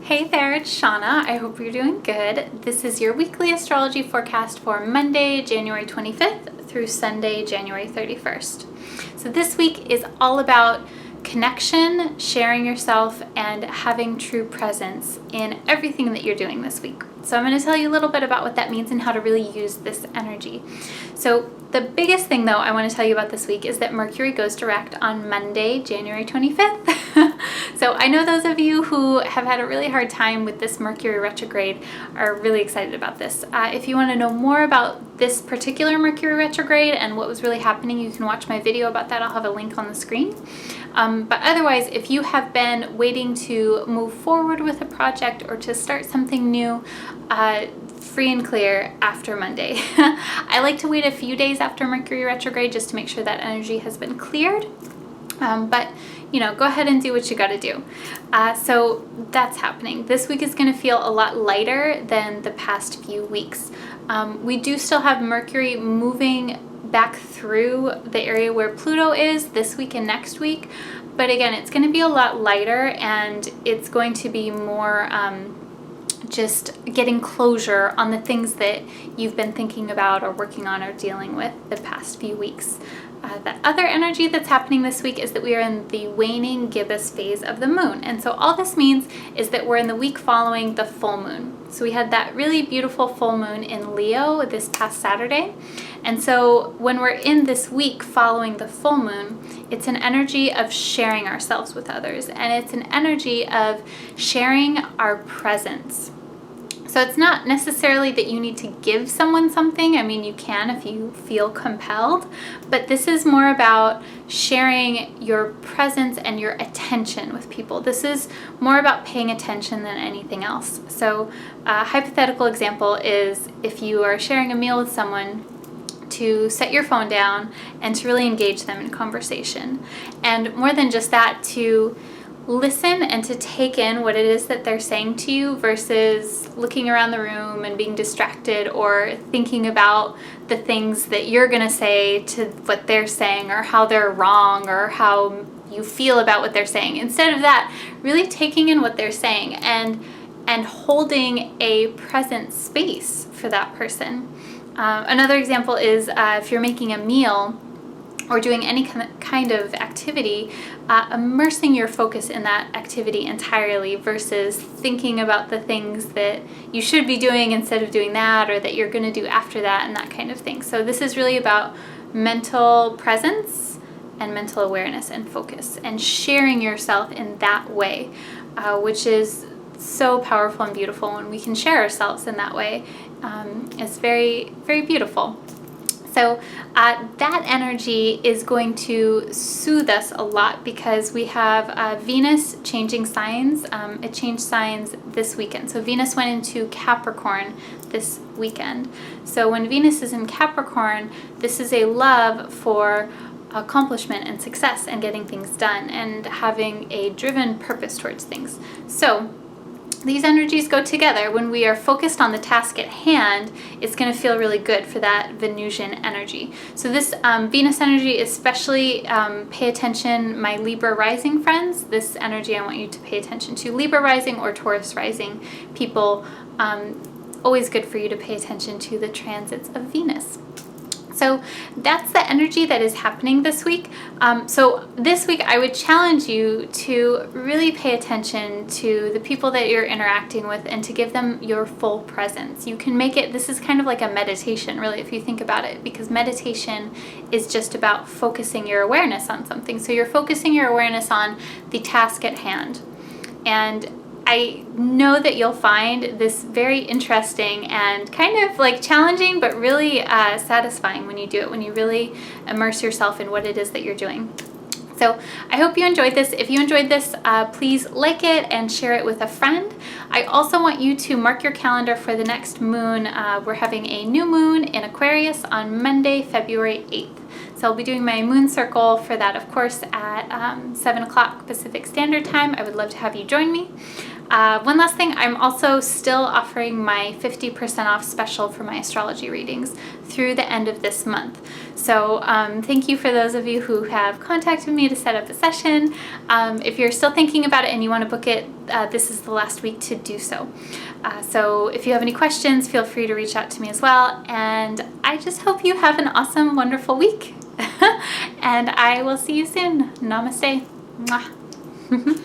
Hey there, it's Shauna. I hope you're doing good. This is your weekly astrology forecast for Monday, January 25th through Sunday, January 31st. So this week is all about connection, sharing yourself, and having true presence in everything that you're doing this week. So I'm going to tell you a little bit about what that means and how to really use this energy. So the biggest thing, though, I want to tell you about this week is that Mercury goes direct on Monday, January 25th. So I know those of you who have had a really hard time with this Mercury retrograde are really excited about this. If you want to know more about this particular Mercury retrograde and what was really happening, you can watch my video about that. I'll have a link on the screen. But otherwise, if you have been waiting to move forward with a project or to start something new, free and clear after Monday. I like to wait a few days after Mercury retrograde just to make sure that energy has been cleared. But go ahead and do what you got to do. So that's happening. This week is going to feel a lot lighter than the past few weeks. We do still have Mercury moving back through the area where Pluto is this week and next week. But again, it's going to be a lot lighter and it's going to be more just getting closure on the things that you've been thinking about or working on or dealing with the past few weeks. The other energy that's happening this week is that we are in the waning gibbous phase of the moon. And so all this means is that we're in the week following the full moon. So we had that really beautiful full moon in Leo this past Saturday. And so when we're in this week following the full moon, it's an energy of sharing ourselves with others. And it's an energy of sharing our presence. So it's not necessarily that you need to give someone something. I mean, you can if you feel compelled, but this is more about sharing your presence and your attention with people. This is more about paying attention than anything else. So a hypothetical example is if you are sharing a meal with someone, to set your phone down and to really engage them in conversation. And more than just that, to listen and to take in what it is that they're saying to you versus looking around the room and being distracted or thinking about the things that you're going to say to what they're saying or how they're wrong or how you feel about what they're saying. Instead of that, really taking in what they're saying and holding a present space for that person. Another example is if you're making a meal or doing any kind of activity, immersing your focus in that activity entirely versus thinking about the things that you should be doing instead of doing that or that you're going to do after that and that kind of thing. So this is really about mental presence and mental awareness and focus and sharing yourself in that way, which is so powerful and beautiful when we can share ourselves in that way. It's very, very beautiful. So that energy is going to soothe us a lot because we have Venus changing signs. It changed signs this weekend. So Venus went into Capricorn this weekend. So when Venus is in Capricorn, this is a love for accomplishment and success and getting things done and having a driven purpose towards things. So these energies go together. When we are focused on the task at hand, it's going to feel really good for that Venusian energy. So this Venus energy, especially pay attention, my Libra rising friends. This energy I want you to pay attention to. Libra rising or Taurus rising people, always good for you to pay attention to the transits of Venus. So that's the energy that is happening this week. So this week I would challenge you to really pay attention to the people that you're interacting with and to give them your full presence. You can make it, this is kind of like a meditation, really, if you think about it, because meditation is just about focusing your awareness on something. So you're focusing your awareness on the task at hand. And I know that you'll find this very interesting and kind of like challenging, but really satisfying when you do it, when you really immerse yourself in what it is that you're doing. So I hope you enjoyed this. If you enjoyed this, please like it and share it with a friend. I also want you to mark your calendar for the next moon. We're having a new moon in Aquarius on Monday, February 8th. So I'll be doing my moon circle for that, of course, at 7 o'clock Pacific Standard Time. I would love to have you join me. One last thing, I'm also still offering my 50% off special for my astrology readings through the end of this month. So thank you for those of you who have contacted me to set up a session. If you're still thinking about it and you want to book it, this is the last week to do so. So if you have any questions, feel free to reach out to me as well. And I just hope you have an awesome, wonderful week. And I will see you soon. Namaste. Mwah.